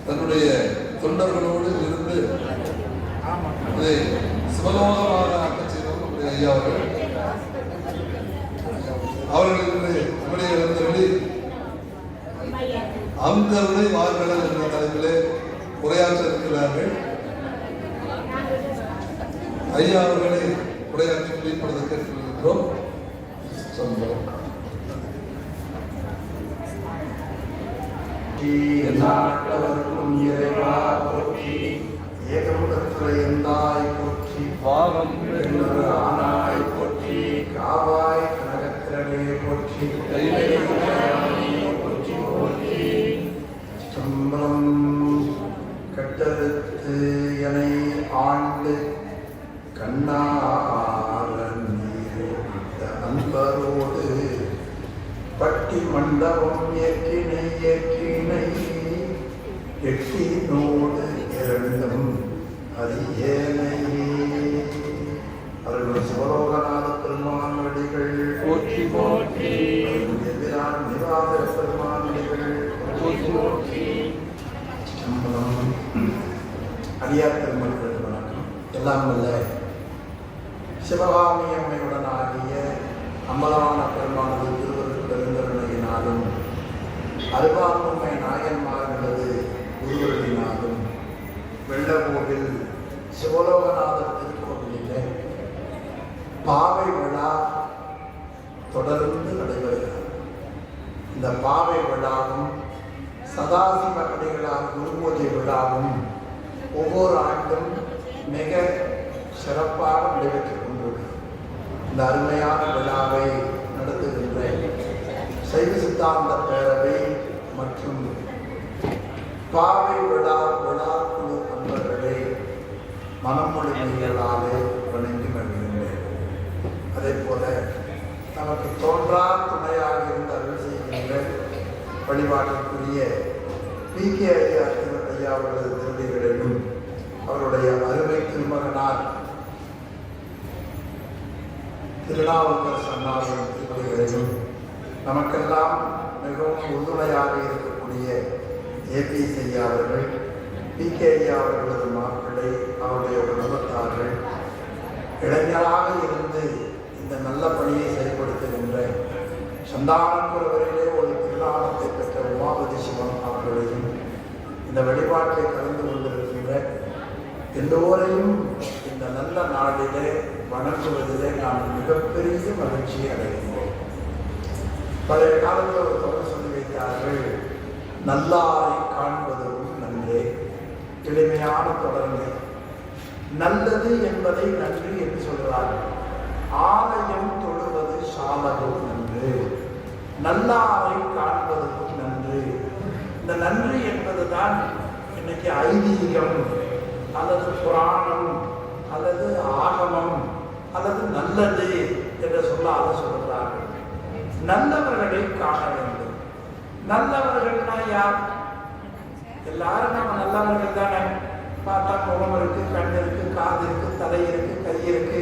தன்னுடைய தொண்டர்களோடு இருந்து அதை சிவலோகமாக ஆக்க செய்தவர் நம்முடைய ஐயா அவர்கள் இன்று நம்முடைய இழந்தபடி அங்கருணை மார்கடல் என்ற தலைப்பிலே உரையாற்ற இருக்கிறார்கள். ஐயா அவர்களை உரையாற்றி வெளிப்படுத்த கேட்டுக்கொள்கிறோம். சொல்லுங்கள். நாட்டவர்க்கும் இறைவா போற்றி, ஏகமுகத்துறை எந்தாய் போற்றி, பாவம் ஆனாய் போற்றி, காவாய் கனகத்திரனே போற்றி, போற்றி போற்றி. சம்பளம் கட்டெடுத்து எனை ஆண்டு கண்ணாரன் அன்பரோடு பட்டி மண்டபம் ஏற்றினை எட்டினோடு இரண்டும் அரியனை. அவர்கள் சிவலோகநாத பெருமான் வடிகள் போற்றி போற்றி, எதிரான நிவாத பெருமான் வடிகள் போற்றி போற்றி. அடியார் பெருமக்கள் வணக்கம். எல்லாம் அல்ல சிவகாமி அம்மையுடன் ஆகிய அம்பலவான பெருமானது திருவருள் பெருந்தருணையினாலும் அருவாமை நாயன்மார்களது குருவருளினாலும் வெள்ளகோவில் சிவலோகநாதர் திருக்கோவிலில் பாவை விழா தொடர்ந்து நடைபெறுகிறது. இந்த பாவை விழாவும் சதாசிவ அடிகளார் குருபூஜை விழாவும் ஒவ்வொரு ஆண்டும் மிக சிறப்பாக நடைபெற்றுக் கொண்டுள்ளது. இந்த அருமையான விழாவை நடத்துகின்ற சைவ சித்தாந்த பேரவை மற்றும் பாவை விழாக்குழு அன்பர்களே மனமொழிமைகளாலே வணங்கி மகிழ்கின்றேன். அதே போல நமக்கு தோன்றா துணையாக இருந்து அருள் செய்கின்ற வழிபாட்டிற்குரிய பி.கே. ஐயா அவர்களது திருடிகளிலும் அவருடைய அருமை திருமகனார் திருநாவுக்கரசு அண்ணாவின் திருப்பதிகளிலும் நமக்கெல்லாம் மிகவும் உறுதுணையாக இருக்கக்கூடிய ஏ.பி. ஐயா அவர்கள், பி.கே. ஐயா அவர்களது மாப்பிள்ளை, அவருடைய குடும்பத்தார்கள் இளைஞராக இருந்து இந்த நல்ல பணியை செயல்படுத்துகின்ற சந்தானக்குறவரிலே ஒரு திருநாளத்தை பெற்ற உமாபதி சிவன் அவர்களையும் இந்த வழிபாட்டை கலந்து கொண்டிருக்கின்ற எல்லோரையும் இந்த நல்ல நாளிலே வணங்குவதிலே நாம் மிகப்பெரிய மகிழ்ச்சியை அடைகின்றோம். பழைய காலத்தில் ஒரு தொடர் சொல்லி வைத்தார்கள், நல்லாரை காண்பதும் நன்றே. எளிமையான தொடர்ந்து நல்லது என்பதை நன்றி என்று சொல்கிறார்கள். ஆலயம் தொழுவது சாலவும் நன்று, நல்லாரை காண்பதும் நன்று. இந்த நன்றி என்பதுதான் இன்னைக்கு ஐதீகம் அல்லது புராணம் அல்லது ஆகமம் அல்லது நல்லது என்று சொல்லாத சொல்கிறார்கள். நல்லவர்களை காண வேண்டும். நல்லவர்கள்னா யார்? எல்லாரும் நம்ம நல்லவர்கள் தானே. பார்த்தா முகம் இருக்கு, கண் இருக்கு, காது இருக்கு, தலை இருக்கு, கை இருக்கு,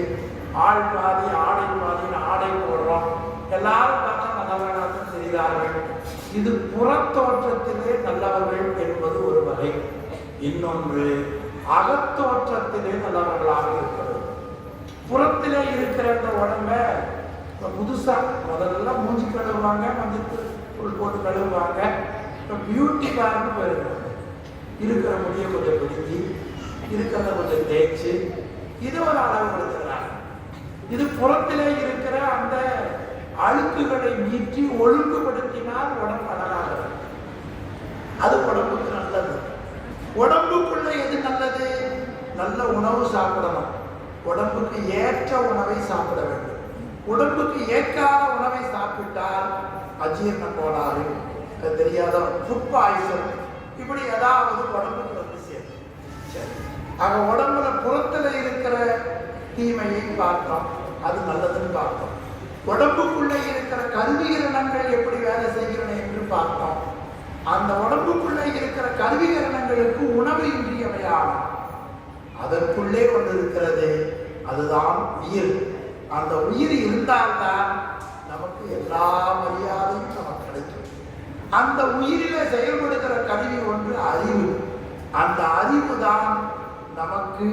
ஆள் பாதி ஆடை பாதின்னு ஆடை போடுறோம். எல்லாரும் பார்த்தா நல்லவர்களாக செய்கிறார்கள். இது புறத்தோற்றத்திலே நல்லவர்கள் என்பது ஒரு வகை. இன்னொன்று அகத்தோற்றத்திலே நல்லவர்களாக இருக்கிறது. புறத்திலே இருக்கிற இந்த உடம்ப புதுசா முதல்ல மூஞ்சி கழுவுவாங்க, மஞ்சள் போட்டு கழுவுவாங்க. இப்போ பியூட்டி பார்னு போயிருக்காங்க. இருக்கிற முடிய கொஞ்சம் பிடிச்சி, இருக்கிறத கொஞ்சம் தேய்ச்சி, இது ஒரு அளவு கொடுத்துக்கிறாங்க. இது புறத்திலே இருக்கிற அந்த அழுக்குகளை நீக்கி ஒழுங்குபடுத்தினால் உடம்பு அழகாக, அது உடம்புக்கு நல்லது. உடம்புக்குள்ள எது நல்லது? நல்ல உணவு சாப்பிடணும். உடம்புக்கு ஏற்ற உணவை சாப்பிட வேண்டும். உடம்புக்கு ஏற்காத உணவை சாப்பிட்டால் அஜீரண கோளாறு, தெரியாத ஃபுட் பாய்சன், இப்படி ஏதாவது உடம்புக்கு வந்து சேரும். சரி, ஆக உடம்புல புறத்துல இருக்கிற தீமையை பார்த்தோம், அது நல்லதுன்னு பார்த்தோம். உடம்புக்குள்ளே இருக்கிற கருவிகரணங்கள் எப்படி வேலை செய்கிறன என்று பார்த்தோம். அந்த உடம்புக்குள்ளே இருக்கிற கருவிகரணங்களுக்கு உணவு இன்றியமையாகும். அதற்குள்ளே கொண்டு இருக்கிறது, அதுதான் உயிர். அந்த உயிர் இருந்தால்தான் நமக்கு எல்லா மரியாதையும் நமக்கு கிடைக்கும். அந்த உயிரில செயல்படுகிற கருவி ஒன்று அறிவு. அந்த அறிவு தான் நமக்கு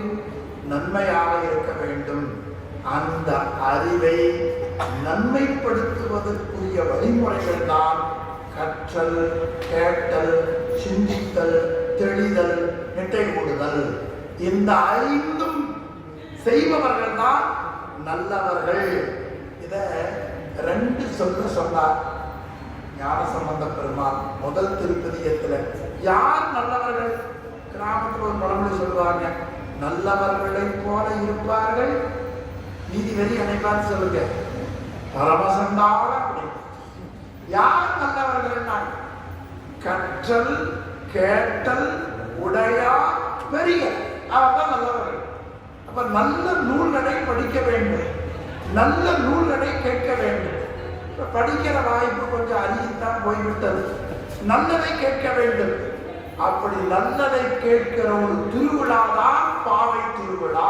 நன்மையாக இருக்க வேண்டும். அந்த அறிவை நன்மைப்படுத்துவதற்குரிய வழிமுறைகள் தான் கற்றல், கேட்டல், சிந்தித்தல், தெளிதல், நெட்டை கூடுதல். இந்த ஐந்தும் செய்பவர்கள் தான் நல்லவர்கள். இத ரெண்டு சொன்னார் ஞானசம்பந்த பெருமாள் முதல் திருப்பதியத்துல. யார் நல்லவர்கள்? கிராமத்தில் ஒரு பழமொழி சொல்லுவாங்க, நல்லவர்களை போல இருப்பார்கள், நீதிபதி அனைப்பான்னு சொல்லுங்க, பரமசண்டாக. யார் நல்லவர்கள்? கற்றல், கேட்டல், உடையார், பெரிய, அவர்தான் நல்லவர்கள். அப்ப நல்ல நூல்களை படிக்க வேண்டும், நல்ல நூல்களை கேட்க வேண்டும். படிக்கிற வாய்ப்பு கொஞ்சம் அருகித்தான் போய்விட்டது. நல்லதை கேட்க வேண்டும். அப்படி நல்லதை கேட்கிற ஒரு திருவிழா தான் பாவை திருவிழா.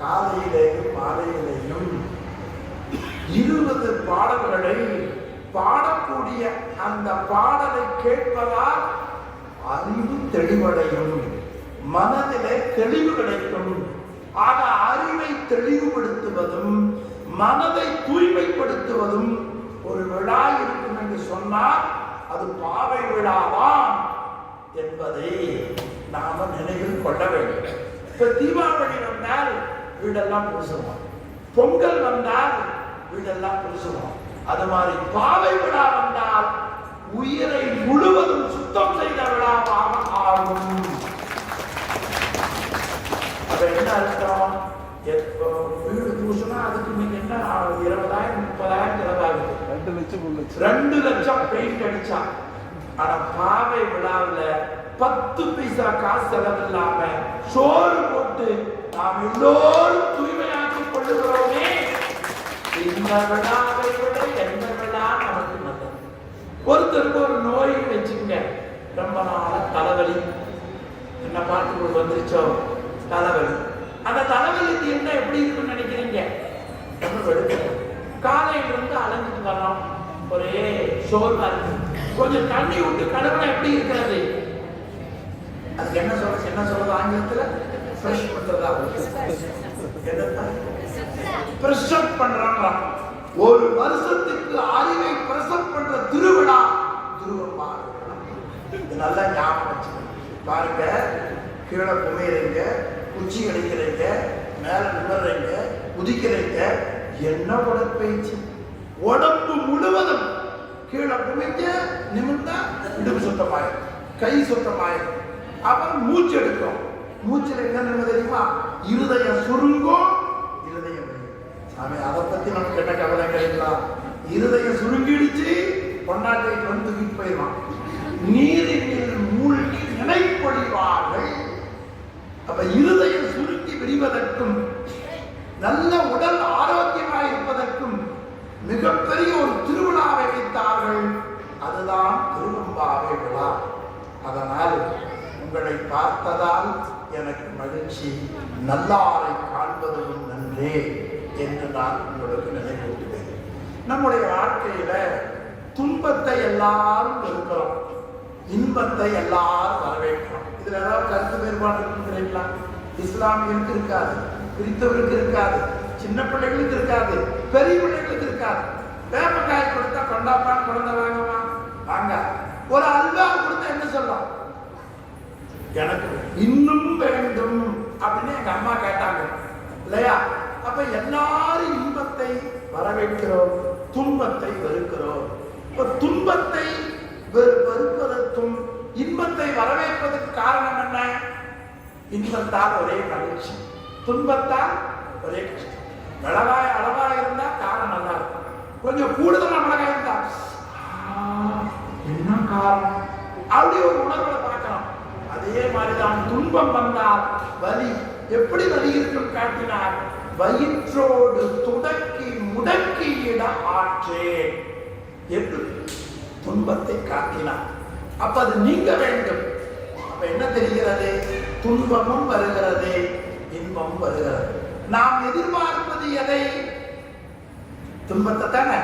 காலையிலேயும் மாலையிலேயும் 20 பாடல்களை பாடக்கூடிய அந்த பாடலை கேட்பதால் அறிவு தெளிவடையும், மனதிலே தெளிவு கிடைக்கும். ஆக அறிவை தெளிவுபடுத்துவதும் மனதை தூய்மைப்படுத்துவதும் ஒரு விழா இருக்கும் என்று சொன்னால் அது பாவை விழாதான் என்பதை நாம நினைவில் கொள்ள வேண்டும். இப்ப தீபாவளி வந்தால் வீடெல்லாம் பூசுவோம், பொங்கல் வந்தால் வீடெல்லாம் பூசுவோம். அது மாதிரி பாவை விழா வந்தால் உயிரை முழுவதும் சுத்தம் செய்த விழாவாக ஆகும். அப்ப என்ன அர்த்தம்? வீடு பூசினா அதுக்கு நீங்க என்ன 20,000 30,000 செலவாகுது. 2 லட்சம் பெயிண்ட் அடிச்சா. ஆனா பாவை விழாவில் 10 பைசா காசு செலவில்லாம சோறு போட்டு நாம் எல்லோரும் தூய்மையாக்கிக் கொள்ளுகிறோமே. இந்த விழாவை விட எந்த விழா நமக்கு நல்லது? ஒருத்தருக்கு ஒரு நோய் வச்சுங்க, ரொம்ப நாள தலைவலி, என்ன பாட்டு வந்துருச்சோ தலைவலி. அந்த தலைவலிக்கு என்ன எப்படி இருக்குன்னு நினைக்கிறீங்க? காலையிலிருந்து அலைஞ்சிட்டு வரோம், ஒரே சோர்வா இருக்கு. கொஞ்சம் தண்ணி விட்டு கழுவினா எப்படி இருக்கிறது? அதுக்கு என்ன சொல்றது ஆங்கிலத்துல? ஃப்ரெஷ் பண்றதா? பிரசவ் பண்றாங்க. ஒரு வருஷத்துக்கு அறிவை பிரசவ் பண்ற திருவிழா திருவம்பா. நல்லா ஞாபகம் வச்சுக்கணும். பாருங்க, கீழே குமையிறீங்க, குச்சி அடிக்கிறீங்க, மேல நிமிர்றீங்க, குதிக்கிறீங்க, என்ன உடற்பயிற்சி! உடம்பு முழுவதும் கீழே குமிஞ்ச நிமிர்ந்தா இடுப்பு சுத்தமாயிரும், கை சுத்தமாயிரும். அப்புறம் மூச்சு எடுக்கும். மூச்சுல என்ன நினைவு தெரியுமா? இருதயம் சுருங்கும், இருதயம். சாமி, அதை பத்தி நமக்கு என்ன கவலை கிடைக்கலாம்? இருதயம் சுருங்கிடுச்சு, பொன்னாட்டை வந்து தூக்கிட்டு போயிடுவான். நீரில் மூழ்கி நினைப்பொழிவார்கள். அப்ப இருதயம் சுருங்கி விரிவதற்கும் நல்ல உடல் ஆரோக்கியமாக இருப்பதற்கும் மிகப்பெரிய ஒரு திருவிழாவை வைத்தார்கள். அதுதான் திருவம்பாவை விழா. அதனால் உங்களை பார்த்ததால் எனக்கு மகிழ்ச்சி, நல்லாரை காண்பதும் நன்றே என்று நான் உங்களுக்கு நினைவூட்டுவேன். நம்முடைய வாழ்க்கையில துன்பத்தை எல்லாரும் இருக்கிறோம், இன்பத்தை எல்லாரும் வரவேற்கிறோம். இதுல ஏதாவது கருத்து வேறுபாடு இருக்குங்கிறீங்களா? இஸ்லாமியருக்கு இருக்காது, கிறிஸ்தவருக்கு இருக்காது, சின்ன பிள்ளைகளுக்கு இருக்காது, பெரிய பிள்ளைகளுக்கு இருக்காது. வேப்பக்காய் கொடுத்தா கொண்டாப்பான் குழந்தை வாங்கமா வாங்க. ஒரு அல்வா கொடுத்தா என்ன சொல்லலாம்? எனக்கு இன்னும் வேண்டும் அப்படின்னு எங்க அம்மா கேட்டாங்க இல்லையா? அப்ப எல்லாரும் இன்பத்தை வரவேற்கிறோம், துன்பத்தை வெறுக்கிறோம். துன்பத்தை வெறுப்பதற்கும் இன்பத்தை வரவேற்பதற்கு காரணம் என்ன? இன்பத்தால் ஒரே மகிழ்ச்சி, துன்பத்தால் ஒரே கஷ்டம். அளவா இருந்தா காரம் நல்லா இருக்கும், கொஞ்சம் கூடுதல் மிளகாய் இருந்தா என்ன காரணம் அப்படி ஒரு உணர்வுல பார்க்கலாம். அதே மாதிரிதான் துன்பம் வந்தால் வலி எப்படி வலி இருக்கும் காட்டினார். வயிற்றோடு துடக்கி முடக்கியிட ஆற்றேன் என்று துன்பத்தை காட்டினார். அப்ப அது நீங்க வேண்டும். அப்ப என்ன தெரிகிறது? துன்பமும் வருகிறது, இன்பமும் வருகிறது. நாம் எதிர்பார்ப்பது எதை? துன்பத்தை தானே.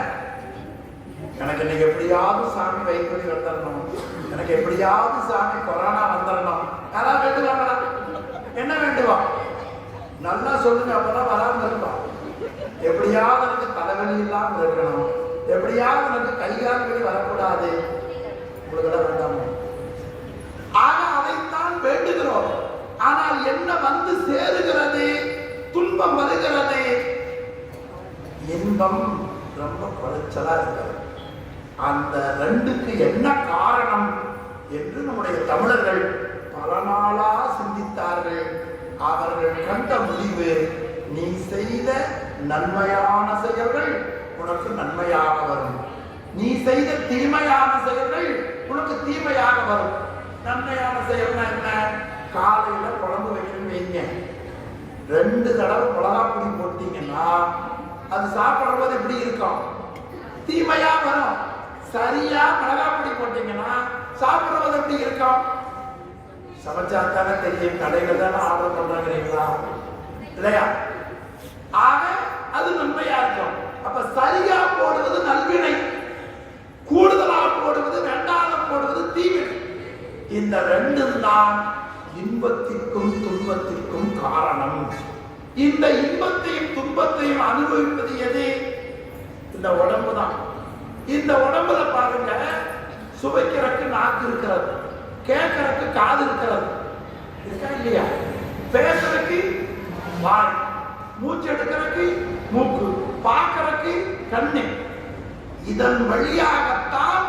எனக்கு இன்னைக்கு எப்படியாவது சாமி வைப்பதி வந்துடணும், எனக்கு எப்படியாவது சாமி கொரோனா வந்துடணும். யாராவது வேண்டுவாங்களா? என்ன வேண்டுவா? நல்லா சொல்லுங்க, அப்பதான் வராம இருப்பான். எப்படியாவது எனக்கு தலைவலி இல்லாமல் இருக்கணும், எப்படியாவது எனக்கு கைகால் வலி வரக்கூடாது. உங்களுக்கு எல்லாம் வேண்டாமா? ஆக அதைத்தான் வேண்டுகிறோம். ஆனால் என்ன வந்து சேருகிறது? துன்பம் வருகிறது. இன்பம் ரொம்ப குறைச்சலா இருக்கிறது. அந்த ரெண்டுக்கு என்ன காரணம் என்று நம்முடைய தமிழர்கள் பல நாளா சிந்தித்தார்கள். அவர்கள் கண்ட முடிவு, நீ செய்த நன்மையான செயல்கள் உனக்கு நன்மையாக வரும், நீ செய்த தீமையான செயல்கள் உனக்கு தீமையாக வரும். நன்மையான செயல்னா என்ன? காலையில குழம்பு வைக்கணும் வைங்க, 2 தடவை மிளகாப்பொடி போட்டீங்கன்னா அது சாப்பிடும் போது எப்படி இருக்கும்? தீமையா வரும். சரியா மிளகாப்பொடி போட்டீங்கன்னா சாப்பிடும் போது எப்படி இருக்கும்? சமைச்சாத்தானே தெரியும், கடையில தானே ஆர்டர் பண்றாங்கிறீங்களா இல்லையா? ஆக அது நன்மையா இருக்கும். அப்ப சரியா போடுவது நல்வினை, கூடுதலா போடுவது, வேண்டாத போடுவது தீவினை. இந்த 2 தான் இன்பத்திற்கும் துன்பத்திற்கும் காரணம். இந்த இன்பத்தையும் துன்பத்தையும் அனுபவிப்பது எது? இந்த உடம்பு தான். இந்த உடம்புல பாருங்க, சுவைக்கிறதுக்கு நாக்கு இருக்கிறது, கேட்கறதுக்கு காது இருக்கிறது, இருக்கா இல்லையா? பேசுறதுக்கு வாய், மூச்சு எடுக்கிறதுக்கு மூக்கு, பார்க்கறதுக்கு கண்ணு. இதன் வழியாகத்தான்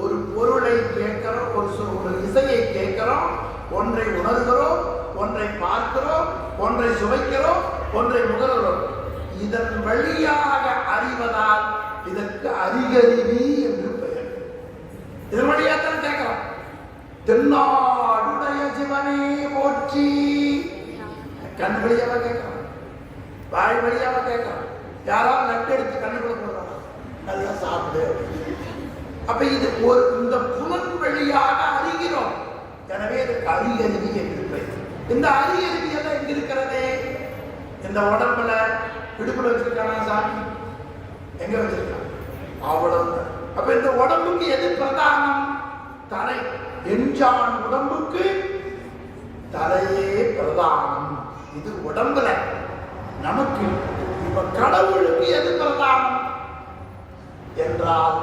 ஒரு பொருளை கேட்கிறோம், ஒரு இசையை கேட்கிறோம், ஒன்றை உணர்கிறோம், ஒன்றை பார்க்கிறோம், ஒன்றை சுவைக்கிறோம், ஒன்றை முகர்கிறோம். இதன் வழியாக அறிவதால் இதற்கு அறிகருவி என்று பெயர். இதன் வழியாக தான் கேட்கிறோம். தென்னாடுடைய சிவனே போற்றி. கண் வழியாக கேட்கிறோம், வாய் வழியாக கேட்கிறோம். யாராவது லட்டு எடுத்து கண்ணுக்குள்ள போடுறாங்க, நல்லா சாப்பிடு. அப்ப இது ஒரு இந்த புலன் வழியாக அறிகிறோம். எனவே இதற்கு அறிகருவி என்று பெயர். இந்த அறிகருவி எல்லாம் எங்க இருக்கிறது? இந்த உடம்புல இடுப்புல வச்சிருக்கானா சாமி? எங்க வச்சிருக்கான்? அவ்வளவு. அப்ப இந்த உடம்புக்கு எது பிரதானம்? தலை. எஞ்சான் உடம்புக்கு தலையே பிரதானம். இது உடம்புல நமக்கு. இப்ப கடவுளுக்கு எது பிரதானம் என்றால்,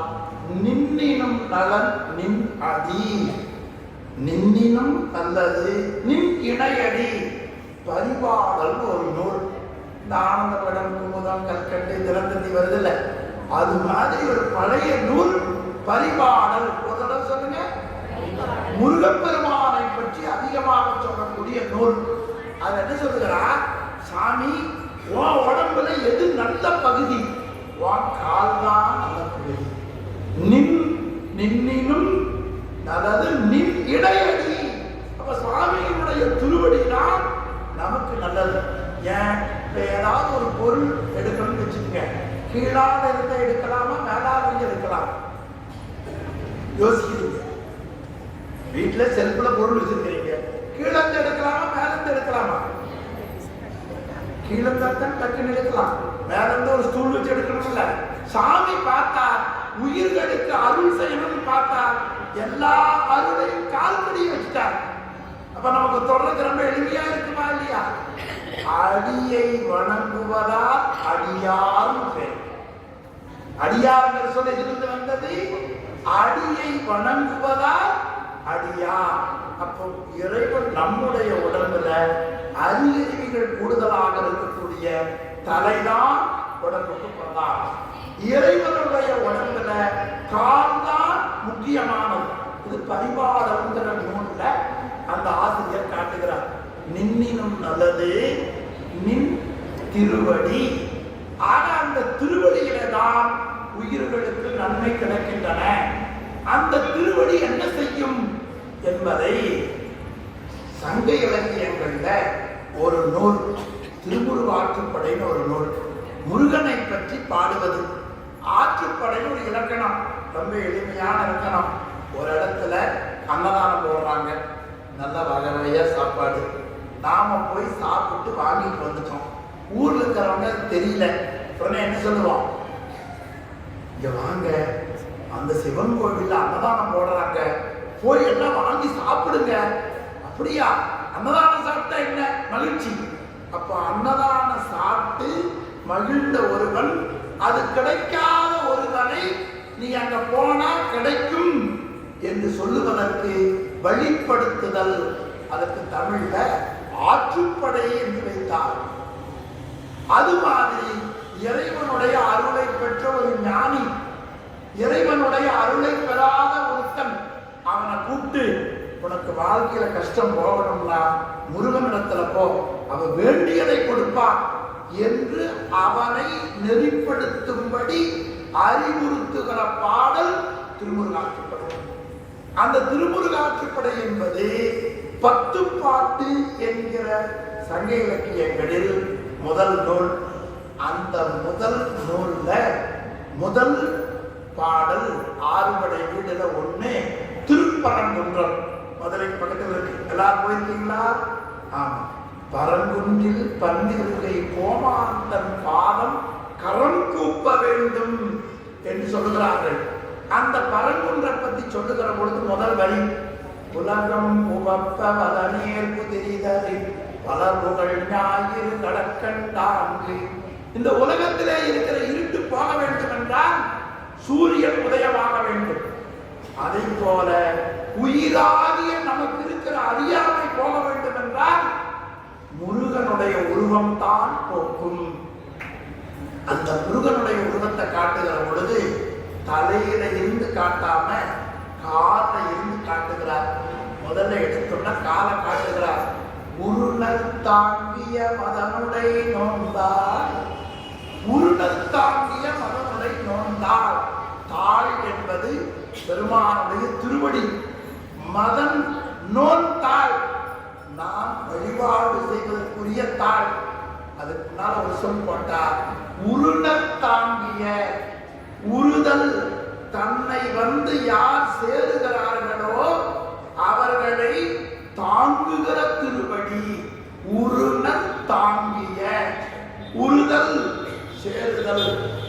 நின்னினும் நலன் நின் அடி, நின்னினும் நல்லது நின் இணையடி. பரிபாடல் ஒரு நூல். இந்த ஆனந்த படம், குமுதம், கற்கண்டு, திறந்தந்தி வருது இல்ல, அது மாதிரி ஒரு பழைய நூல் பரிபாடல். ஒரு தடவை சொல்லுங்க. முருகப்பெருமானை பற்றி அதிகமாக சொல்லக்கூடிய நூல். அது என்ன சொல்லுகிறா? சாமி, உன் உடம்புல எது நல்ல பகுதி? உன் கால் தான் நல்ல பகுதி. நின்னினும் அதாவது நின் இடையடி. அப்ப சுவாமியினுடைய திருவடி தான் நமக்கு நல்லது. ஏன்? ஏதாவது ஒரு பொருள் எடுக்கணும்னு வச்சுக்கோங்க, கீழாக இருந்த எடுக்கலாமா, மேலாக எடுக்கலாம்? யோசிக்கிறீங்க. வீட்டுல செல்ஃப்ல பொருள் வச்சிருக்கீங்க, கீழே எடுக்கலாமா, மேல இருந்து எடுக்கலாமா? கீழே தான் டக்குன்னு எடுக்கலாம், மேல இருந்து ஒரு ஸ்டூல் வச்சு எடுக்கணும்ல. சாமி பார்த்தா, உயிர்களுக்கு அருள் செய்யணும்னு பார்த்தா, எல்லா அருளையும் கால்படியை வச்சுட்டார். அப்ப நமக்கு தொடர்ந்து ரொம்ப எளிமையா இருக்குமா இல்லையா? அடியை வணங்குவதால் அடியார் பேர். அடியார் சொல்ல இருந்து வந்தது. அடியை வணங்குவதால் அடியார். அப்போ இறைவன் நம்முடைய உடம்புல அறியறிவிகள் கூடுதலாக இருக்கக்கூடிய தலைதான் உடம்புக்கு பிரதானம். இறைவனுடைய உடம்புல கால் தான் முக்கியமானது. இது பரிபாடல்ங்கிற நூல்ல அந்த ஆசிரியர் காட்டுகிறார். நின்னினும் நல்லது நின் திருவடி. ஆக அந்த திருவடியில தான் உயிர்களுக்கு நன்மை கிடைக்கின்றன. அந்த திருவடி என்ன செய்யும் என்பதை சங்க இலக்கியங்கள்ல ஒரு நூல், திருமுருகாற்றுப்படைன்னு ஒரு நூல், முருகனை பற்றி பாடுவது. ஆற்றுப்படைன்னு ஒரு இலக்கணம், ரொம்ப எளிமையான இலக்கணம். ஒரு இடத்துல அன்னதானம் போடுறாங்க, நல்ல வகை வகையா சாப்பாடு. நாம போய் சாப்பிட்டு வாங்கிட்டு வந்துட்டோம். ஊர்ல இருக்கிறவங்க தெரியல, உடனே என்ன சொல்லுவோம்? இங்க வாங்க, அந்த சிவன் கோவில்ல அன்னதானம் போடுறாங்க, போய் எல்லாம் வாங்கி சாப்பிடுங்க. அப்படியா? அன்னதானம் சாப்பிட்டா என்ன மகிழ்ச்சி? அப்ப அன்னதானம் சாப்பிட்டு மகிழ்ந்த ஒருவன், அது கிடைக்காத ஒருவனை நீ அங்க போனா கிடைக்கும் என்று சொல்லுவதற்கு வழிப்படுத்துதல். அதற்கு தமிழ்ல ஆற்றுப்படை என்று வைத்தார். அது மாதிரி இறைவனுடைய அருளை பெற்ற ஒரு ஞானி, இறைவனுடைய அருளை பெறாத ஒருத்தன், அவனை கூப்பிட்டு உனக்கு வாழ்க்கையில கஷ்டம் போகணும்னா முருகனிடத்துல போ, அவன் வேண்டியதை கொடுப்பான் என்று அவனை நெறிப்படுத்தும்படி அறிவுறுத்துகிற பாடல் திருமுருகாற்றுப்படை. அந்த திருமுருகாற்றுப்படை என்பது 10 பாட்டு என்கிற சங்க இலக்கியங்களில் முதல் நூல். அந்த முதல் நூல்ல முதல் பாடல் 6 படை வீடுல 1 திருப்பரங்குன்றம், மதுரை பக்கத்தில் இருக்கு. எல்லாரும் போயிருக்கீங்களா? ஆமா. பரங்குன்றில் பன்னிருகை கோமாந்தன் பாதம் கரம் கூப்ப வேண்டும் என்று சொல்லுகிறார்கள். அந்த பரங்குன்றை பத்தி சொல்லுகிற பொழுது முதல் வரி, உலகம் உவப்ப வலநேர் புதிரிதறி வளர்வுகள் ஞாயிறு கடற்கண்டாங்கு. இந்த உலகத்திலே இருக்கிற இருட்டு போக வேண்டும் என்றால் சூரியன் உதயமாக வேண்டும். அதை போல உயிராகிய நமக்கு இருக்கிற அறியாமை போக வேண்டும் என்றால் முருகனுடைய உருவம் தான் போக்கும். அந்த முருகனுடைய உருவத்தை காட்டுகிற பொழுது தலையில இருந்து காட்டாம கால இருந்து காட்டுகிறார். முதல்ல எடுத்தோம்னா காலை காட்டுகிறார். உருணல் தாங்கிய மதனுடை நோந்தாள், உருணல் தாங்கிய மதனுடை நோந்தாள். தாள் என்பது பெருமானுடைய திருவடி. மதன் நோந்தாள், நாம் வழிபாடு செய்வதற்குரிய தாள். அதுக்கு முன்னால் ஒரு சொல் போட்டார், உருணல் தாங்கிய. உருதல், தன்னை வந்து யார் சேருகிறார்களோ அவர்களை தாங்குகிற திருவடி. உருணல் தாங்கிய, உருதல் சேருதல்,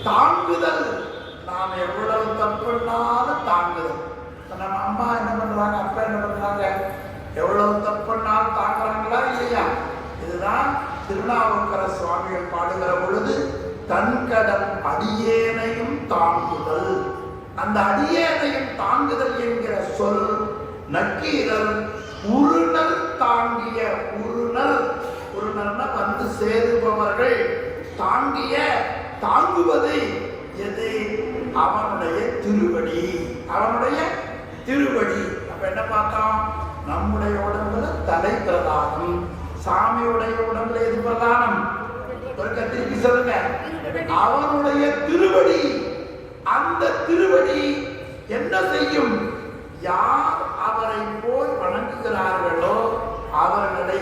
தாங்குதல். நாம் எவ்வளவு தப்புனாலும் தாங்குதல். நம்ம அம்மா என்ன பண்றாங்க, அப்பா என்ன பண்றாங்க, எவ்வளவு தப்புனாலும் தாங்குறாங்களா இல்லையா? இதுதான் திருநாவுக்கர சுவாமிகள் பாடுகிற பொழுது தன்கடம் அடியேனையும் தாங்குதல். அந்த அடியேனையும் தாங்குதல் என்கிற சொல் நக்கீரல் உருணல் தாங்கிய. உருணல், உருணல்னா வந்து சேருபவர்கள். தாங்கிய, தாங்குவது எது? அவனுடைய திருவடி, அவனுடைய திருவடி. அப்ப என்ன பார்த்தோம்? நம்முடைய உடம்புல தலை பிரதானம், சாமியுடைய உடம்புல எது பிரதானம்? திருப்பி சொல்லுங்க. அவனுடைய திருவடி. அந்த திருவடி என்ன செய்யும்? யார் அவரை போய் வணங்குகிறார்களோ அவர்களை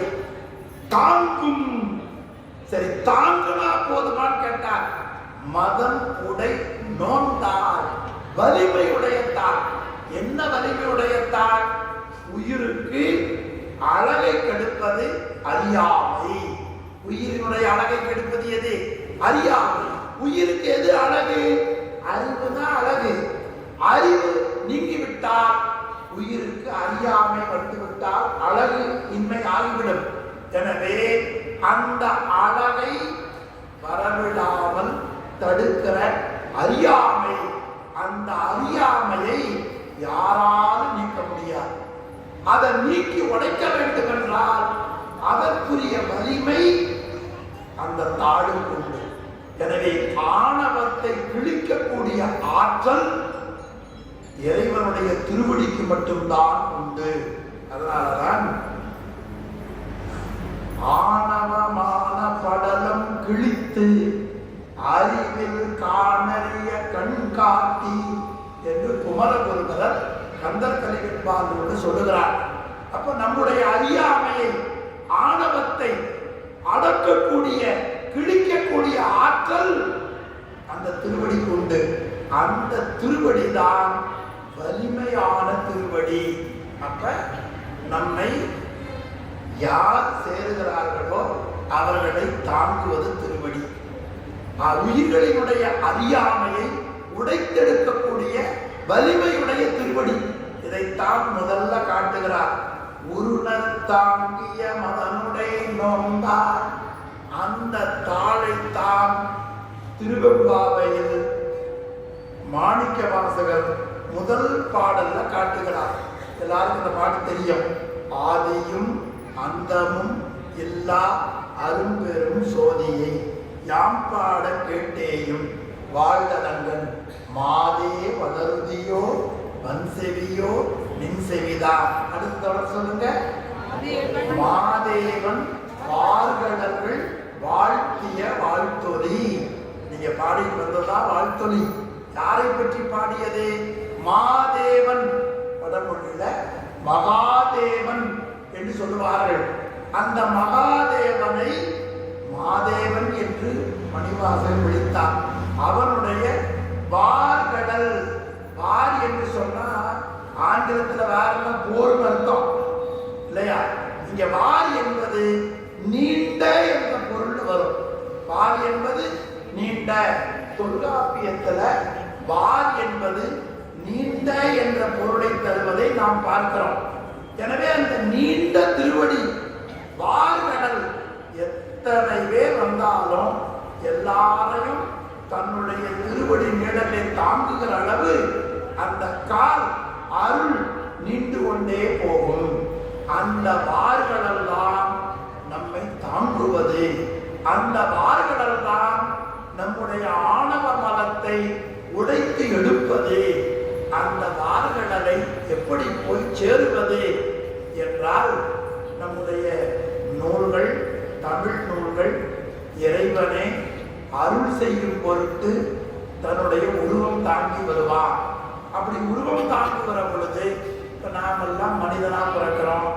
தாங்கும். சரி, தாங்குனா போதுமான்னு கேட்டார். மதம் உடை நோந்தாள், வலிமையுடைய தாள். என்ன வலிமையுடைய தாள்? உயிருக்கு அழகை கெடுப்பது அறியாமை. உயிரினுடைய அழகை கெடுப்பது எது? அறியாமை. உயிருக்கு எது அழகு? அறிவு தான் அழகு. அறிவு நீங்கிவிட்டால், உயிருக்கு அறியாமை வந்துவிட்டால் அழகு இன்மை ஆகிவிடும். எனவே அந்த அழகை வரவிடாமல் தடுக்கிற அறியாமை, அந்த அறியாமையை யாராலும் நீக்க முடியாது. அதை நீக்கி உடைக்க வேண்டும் என்றால் அதற்குரிய வலிமை அந்த தாளுக்கு உண்டு. எனவே ஆணவத்தை கிழிக்கக்கூடிய ஆற்றல் இறைவனுடைய திருவடிக்கு மட்டும்தான் உண்டு. அதனாலதான் ஆணவமான படலம் கிழித்து அறிவில் காணறிய கண் காட்டி என்று குமரகுருபரர் கந்தர் கலிகட்பாதோடு சொல்லுகிறார். அப்ப நம்முடைய அறியாமையை, ஆணவத்தை அடக்கக்கூடிய, கிழிக்கக்கூடிய ஆற்றல் அந்த திருவடிக்கு உண்டு. அந்த திருவடி தான் வலிமையான திருவடி. அப்ப நம்மை யார் சேருகிறார்களோ அவர்களை தாங்குவது திருவடி. உயிர்களினுடைய அறியாமையை உடைத்தெடுக்கக்கூடிய வலிமையுடைய திருவடி. இதைத்தான் முதல்ல காட்டுகிறார். உருணர் தாங்கிய மதனுடைய நோந்தார். அந்த தாழைத்தான் திருவெம்பாவையில் மாணிக்க வாசகர் முதல் பாடல்ல காட்டுகிறார். எல்லாருக்கும் இந்த பாட்டு தெரியும். ஆதியும் அந்தமும் எல்லா அரும்பெரும் சோதியை யாம் பாட கேட்டேயும் வாழ்தலங்கன் மாதே வளருதியோ வன்செவியோ நின்செவிதான். அடுத்த சொல்லுங்க. மாதேவன் பார்கடல்கள் வாழ்த்திய வாழ்த்தொலி. நீங்க பாடி வந்ததா வாழ்த்தொலி. யாரை பற்றி பாடியது? மாதேவன். வடமொழியில மகாதேவன் என்று சொல்லுவார்கள். அந்த மகாதேவனை மாதேவன் என்று மணிவாசகன் விழித்தார். அவனுடைய வார்கடல். வார் என்று சொன்னா ஆங்கிலத்தில் வேற போர் அர்த்தம் இல்லையா? இங்க வார் என்பது நீண்ட என்ற பொருள் வரும். வார் என்பது நீண்ட. தொல்காப்பியத்துல வார் என்பது நீண்ட என்ற பொருளை தருவதை நாம் பார்க்கிறோம். எனவே அந்த நீண்ட திருவடி வார்கடல். எத்தனை பேர் வந்தாலும் எல்லாரையும் தன்னுடைய திருவடி நிழலை தாங்குகிற அளவு அந்த கால் அருள் நீண்டு கொண்டே போகும். அந்த வார்கடல் தான் நம்மை தாங்குவது. அந்த வார்கடல் தான் நம்முடைய ஆணவ மலத்தை உடைத்து எடுப்பது. அந்த வார்கடலை எப்படி போய் சேருவது என்றால், நம்முடைய நூல்கள், தமிழ் நூல்கள் இறைவனே அருள் செய்யும் பொருட்டு தன்னுடைய உருவம் தாங்கி வருவான். அப்படி உருவம் தாங்குகிற பொழுது இப்ப நாமெல்லாம் மனிதனா பிறக்கிறோம்,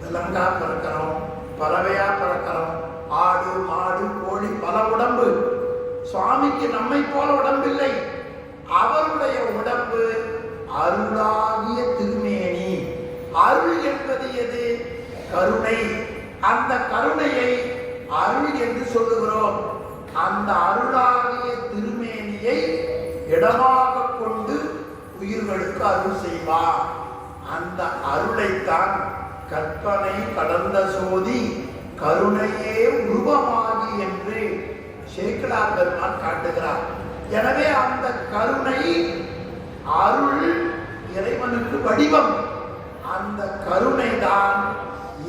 விலங்கா பிறக்கிறோம், பறவையா பிறக்கிறோம், ஆடு மாடு கோழி பல உடம்பு. சுவாமிக்கு நம்மை போல உடம்பில்லை. அவருடைய உடம்பு அருளாகிய திருமேனி. அருள் என்பது எது? கருணை. அந்த கருணையை அருள் என்று சொல்லுகிறோம். அந்த அருளாகிய திருமேனியை இடமாக கொண்டு உயிர்களுக்கு அருள் செய்வார். அந்த அருளைத்தான் கற்பனை கடந்த சோதி கருணையே உருவமாகி என்று சேக்கிழார் பெருமான் காட்டுகிறார். எனவே அந்த கருணை அருள் இறைவனுக்கு வடிவம். அந்த கருணை தான்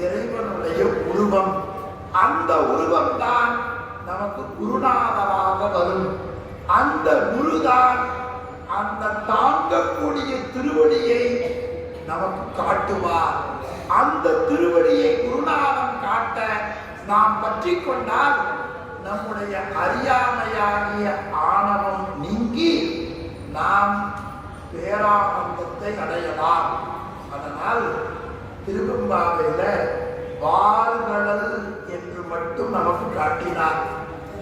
இறைவனுடைய உருவம். அந்த உருவம் தான் நமக்கு குருநாதராக வரும். அந்த குருதான் அந்த தாங்கக்கூடிய திருவடியை நமக்கு காட்டுவார். அந்த திருவடியை குருநாதன் காட்ட நாம் பற்றி கொண்டால் நம்முடைய அறியாமையாகிய ஆணவம் நீங்கி நாம் பேரானந்தத்தை அடையலாம். அதனால் திருவெம்பாவையில வார்கடல் என்று மட்டும் நமக்கு காட்டினார்.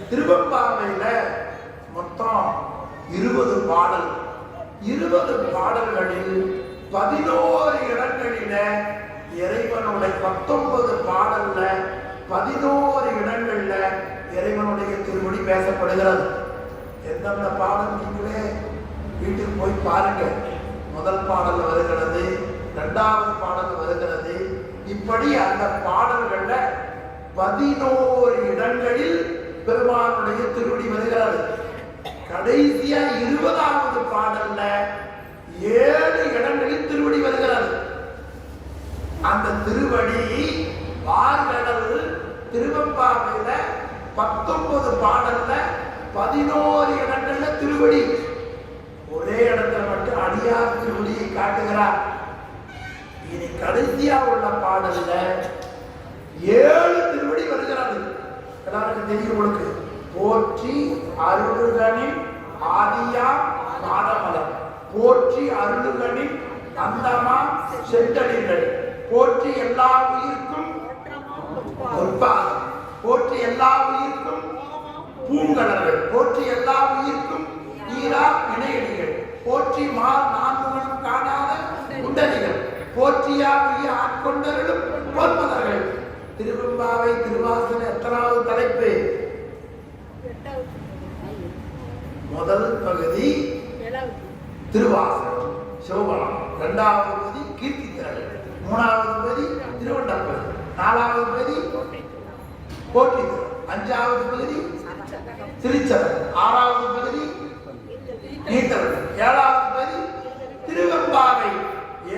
திருவெம்பாவையில மொத்தம் 20 பாடல். 20 பாடல்களில் 11 இடங்களில இறைவனுடைய 19 பாடல்ல 11 இடங்கள்ல இறைவனுடைய திருவடி பேசப்படுகிறது. எந்தெந்த பாடல் நீங்களே வீட்டுக்கு போய் பாருங்க. முதல் பாடல் வருகிறது, 2வது பாடல் வருகிறது. இப்படி அந்த பாடல்கள்ல 11 இடங்களில் பெருமானுடைய திருவடி வருகிறது. கடைசியா 20வது பாடல்ல 7 இடங்களில் திருவடி வருகிறது. அந்த திருவடி வார்கடல் திருவெம்பாவையில 19 பாடல்ல 11 இடங்கள்ல திருவடி. ஒரே இடத்துல மட்டும் அடியார் திருவடியை காட்டுகிறார். இனி கடைசியா உள்ள பாடல்ல 7 திருவடி வருகிறது. எல்லாருக்கும் தெரியும் உங்களுக்கு. போற்றி அருளுகனின் ஆதியா பாதமலம், போற்றி அருளுகனின் அந்தமா செட்டடிகள், போற்றி எல்லா உயிர்க்கும் பொற்பாதம், போற்றி எல்லா உயிர்க்கும் பூங்கடல்கள், போற்றி எல்லா உயிர்க்கும் ஈரா இணையடிகள், போற்றி நான்முகனும் காணாத குண்டலிகள், போற்றியா உயிர் ஆட்கொண்டர்களும் பொன்மதர்கள். திருவெம்பாவை திருவாசகம் எத்தனாவது தலைப்பு? முதல் பகுதி திருவாசகம் சிவபுராணம், 2வது பகுதி கீர்த்தி திரள், 3வது பகுதி திருவண்ணாமலை, 4வது பகுதி போற்றி, 5வது பகுதி திருச்சபை, 6வது பகுதி நீத்தல், 7வது பகுதி திருவெம்பாவை,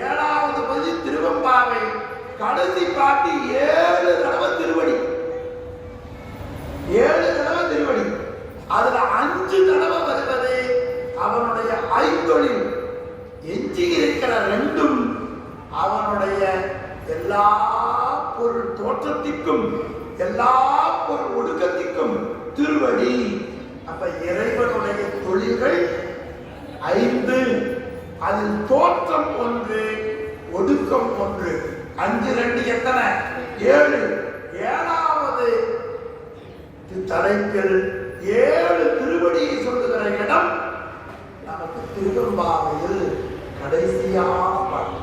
7வது பகுதி திருவெம்பாவை, கடைசி பாட்டு 7 தடவை திருவடி, 7 தடவை திருவடி. அதுல 5 தடவை வருவது அவனுடைய ஐந்தொழில். எஞ்சி இருக்கிற 2ம் அவனுடைய எல்லா பொருள் தோற்றத்திற்கும் எல்லா பொருள் ஒடுக்கத்திற்கும் திருவடி. அப்ப இறைவனுடைய தொழில்கள் 5. அதில் தோற்றம் 1, ஒடுக்கம் 1. 5 2 எத்தனை? 7. 7வது தலைப்பில் 7 திருவடியை சொல்லுகிற இடம் நமக்கு திருவெம்பாவையில் கடைசியான பாட்டு.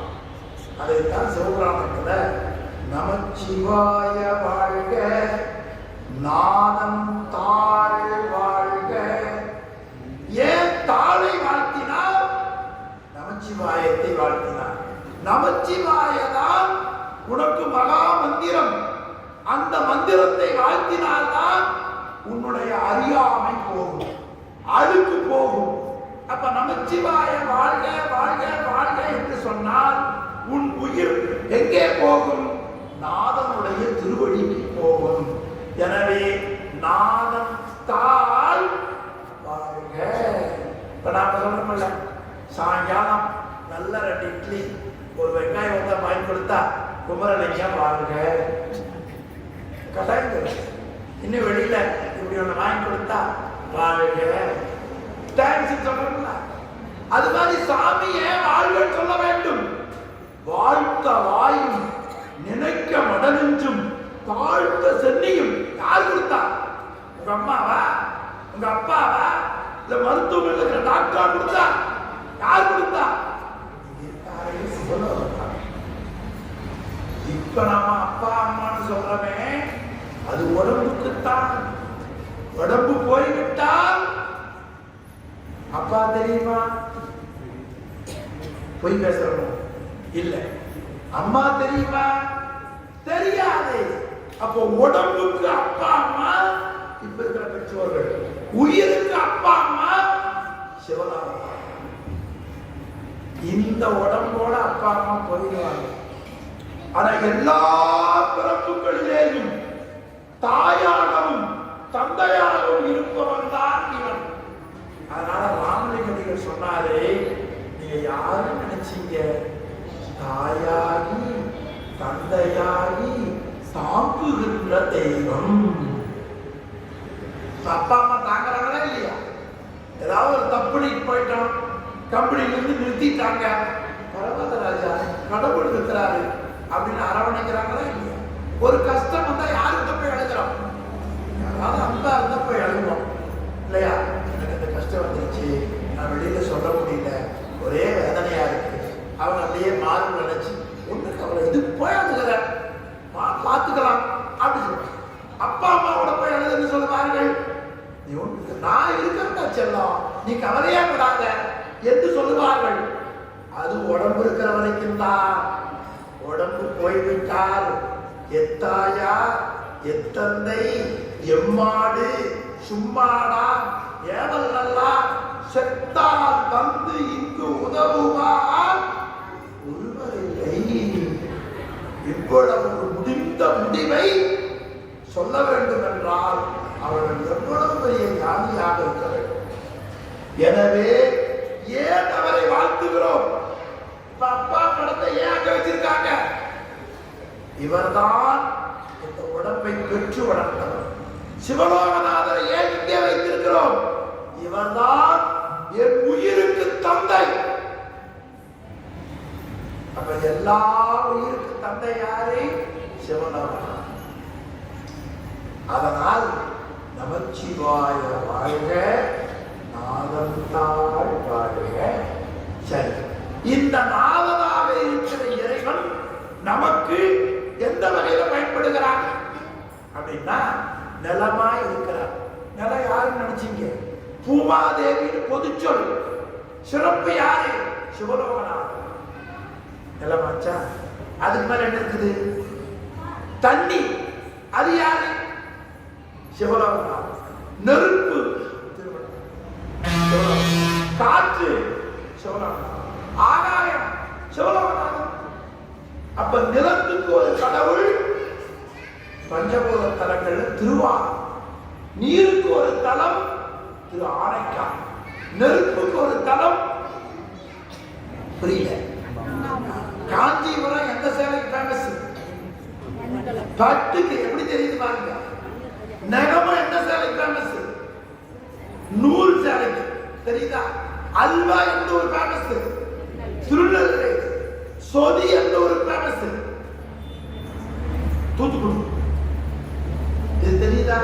அதைத்தான் சிவபுராணத்துல நமச்சிவாய வாழ்க நாதம் தாழ் வாழ்க. ஏன் தாழை வாழ்த்தினார்? நமச்சிவாயத்தை வாழ்த்தினார். நமச்சிவாயதான் உனக்கு மகா மந்திரம். அந்த மந்திரத்தை வாழ்த்தினால்தான் உன்னுடைய அறியாமை போகும், அழுக்கு போகும். அப்ப நமச்சிவாய வாழ்க வாழ்க வாழ்க என்று சொன்னால் உன் உயிர் எங்கே போகும்? நாதனுடைய திருவடிக்கு போகும். எனவே நாதம் தாழ் வாழ்க. இப்ப நாம சொல்றோம்ல, சாயங்காலம் நல்ல 2 இட்லி ஒரு வெங்காயம் வந்தா வாங்கி கொடுத்தா குமரலிங்கம் வாழ்க. கட்டாயம் இன்னும் வெளியில இப்படி ஒண்ணு வாங்கி கொடுத்தா வாழ்க. தேங்க்ஸ் சொல்றோம்ல, அது மாதிரி சாமியை வாழ்க சொல்ல வேண்டும். வாழ்த்த வாயும் நினைக்க மடனெஞ்சும் தாழ்த்த சென்னியும் யார் கொடுத்தா? உங்க அம்மாவா? உங்க அப்பாவா? இல்ல மருத்துவமனையில் இருக்கிற டாக்டரா கொடுத்தா? யார் கொடுத்தா? இப்ப நாம அப்பா அம்மான்னு சொல்றமே, அது உடம்புக்குத்தான். உடம்பு போய்விட்டால் அப்பா தெரியுமா? போய் பேசுறோம் இல்ல. அம்மா தெரியுமா? தெரியாது. அப்போ உடம்புக்கு அப்பா அம்மா இப்ப இருக்கிற பெற்றோர்கள், உயிருக்கு அப்பா அம்மா சிவனாக. இந்த உடம்போட அப்பா அம்மா போயிடுவாங்க. ஆனா எல்லா பிறப்புகளிலேயும் தாயாகவும் தந்தையாகவும் இருப்பவன் தான் இவன். அதனால ராமலிங்கடிகள் சொன்னாரு, நீங்க யாரு நினைச்சீங்க? தாயாகி தந்தையாகி தாங்குகின்ற தெய்வம். அப்பா அம்மா தாங்குறாங்களா இல்லையா? ஏதாவது ஒரு தப்புனிக்கு போயிட்டோம், கம்பெனில இருந்து நிறுத்திட்டாங்க, பரவாயில்ல ராஜா கடவுள் இருக்கிறாரு அப்படின்னு அரவணைக்கிறாங்களா இல்லையா? ஒரு கஷ்டம் வந்தா யாருக்கு போய் எழுதுறோம்? யாராவது அன்பா இருந்தா போய் எழுதுவோம் இல்லையா? எனக்கு இந்த கஷ்டம் வந்துருச்சு, நான் வெளியில சொல்ல முடியல, ஒரே வேதனையா இருக்கு. அவங்க அப்படியே மாறும் நினைச்சு ஒண்ணுக்கு அவளை இது போய் எழுதுகிற பார்த்துக்கலாம் அப்படின்னு சொல்லுவாங்க. அப்பா அம்மாவோட போய் எழுதுன்னு சொல்லுவார்கள், நீ ஒன்று நான் இருக்கிறதா செல்லம், நீ கவலையே விடாத என்று சொல்லுவார்கள். அது உடம்பு இருக்கிற வரைக்கும் தான். உடம்பு போய்விட்டால் எத்தாயா எத்தந்தை எம்மாடு சும்மாடா ஏவல் நல்லா செத்தால் வந்து இங்கு உதவுவார் ஒருவரில்லை. இவ்வளவு முடிந்த முடிவை சொல்ல வேண்டும் என்றால் அவர்கள் எவ்வளவு பெரிய ஞானியாக இருக்க வேண்டும். எனவே ஏன் அவரை வாழ்த்துகிறோம்? அப்பா படத்தை ஏன் அங்க வச்சிருக்காங்க? இவர்தான் இந்த உடம்பை பெற்று வளர்த்தவர். சிவலோகநாதரை ஏன் இங்கே வைத்திருக்கிறோம்? இவர்தான் என் உயிருக்கு தந்தை. அப்ப எல்லா உயிருக்கு தந்தை யாரு? சிவலோகநாதர். அதனால் நமச்சிவாய வாழ்க நாதந்தாள் வாழ்க. சரி, இந்த நாதனாக இருக்கிற இறைவன் நமக்கு எந்த வகையில பயன்படுகிறார் அப்படின்னா, நிலமாய் இருக்கிறார். நிலம் யாருன்னு நினைச்சீங்க? பூமாதேவின்னு பொதுச்சொல். சிறப்பு யாரு? சிவலோகநாதன். நிலமாச்சா? அதுக்கு மேல என்ன இருக்குது? தண்ணி. அது யாரு? சிவலோகநாதன். நெருப்பு, காற்று, சிவலோகநாதன். ஆகாயம், சிவலோகநாதன். அப்ப நிலத்துக்கு ஒரு கடவுள், பஞ்சபூத தலங்கள்ல திருவாரூர். நீருக்கு ஒரு தலம் திரு ஆனைக்கால். நெருப்புக்கு ஒரு தலம் புரியல. காஞ்சிபுரம் எந்த சேலைக்கு ஃபேமஸ்? பட்டுக்கு. எப்படி தெரியுது பாருங்க. நகமம் எந்த சேலைக்கு ஃபேமஸ்? நூல் சேலைக்கு. தெரியுதா? அல்வா எந்த ஒரு ஃபேமஸ்? திருநெல்வேலி. சொதி எந்த ஒரு ஃபேமஸ்? தூத்துக்குடி. இது தெரியுதா?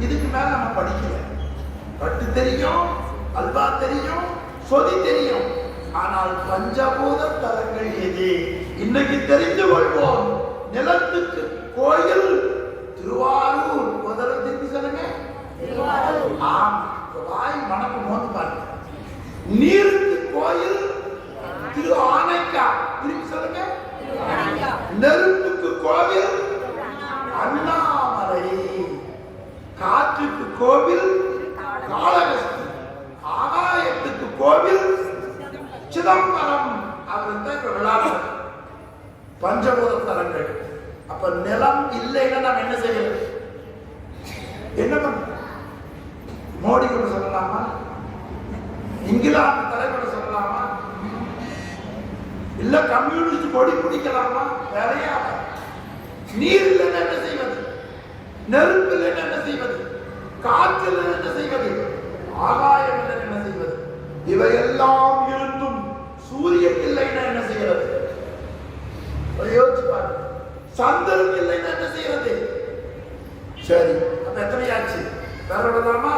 இதுக்கு மேல நம்ம படிக்கல. பட்டு தெரியும், அல்வா தெரியும், சொதி தெரியும். ஆனால் பஞ்சபூத தலங்கள் எது? இன்னைக்கு தெரிந்து கொள்வோம். நிலத்துக்கு கோயில் திருவாரூர். முதல்ல திருப்பி சொல்லுங்க. வாய் மணக்கு மோந்து பாருங்க. நீருக்கு கோயில் திரு ஆனைக்கால். திருப்பி சொல்லுங்க. நெருப்புக்கு கோவில் அண்ணாமலை. காற்றுக்கு கோவில் காளகஸ்தி. ஆகாயத்துக்கு கோவில் சிதம்பரம். அவருக்கு இப்ப விழாவில் பஞ்சபூத தலங்கள். அப்ப நிலம் இல்லைன்னா நாம் என்ன செய்யறது? என்ன பண்ண? மோடி கூட சொல்லலாமா? இங்கிலாந்து தலைவரை சொல்லலாமா? இல்ல கம்யூனிஸ்ட் கொடி பிடிக்கலாமா? வேலையா? நீர் இல்லைன்னா என்ன செய்வது? நெருப்பு இல்லைன்னா என்ன செய்வது? காற்று இல்லைன்னா என்ன செய்வது? ஆகாயம் இல்லைன்னா என்ன செய்வது? இவையெல்லாம் இருந்தும் சூரியன் இல்லைன்னா என்ன செய்யறது? யோசிச்சு பாருங்க. சந்திரன் இல்லைன்னா என்ன செய்யறது? சரி, அப்ப எத்தனையாச்சு? வேற விடலாமா?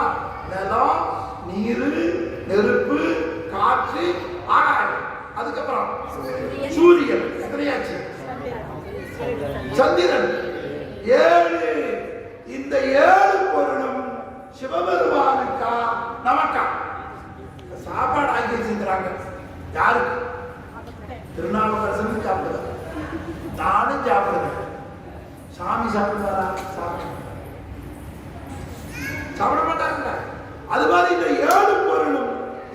நிலம், நீரு, நெருப்பு, காற்று, ஆகாயம். அதுக்கப்புறம் சூரியன். எத்தனையாச்சு? சந்திரன். 7. இந்த 7 பொருளும் சிவபெருமானுக்கா நமக்கா? சாப்பாடு ஆக்கி வச்சிருக்கிறாங்க. யாருக்கு? திருநாவுக்கரசனுக்கு சாப்பிடுறாங்க. நானும் சாப்பிடுறேன். சாமி சாப்பிடுவாரா? சாப்பிட மாட்டாங்க. அது மாதிரி இந்த 7 பொருளும்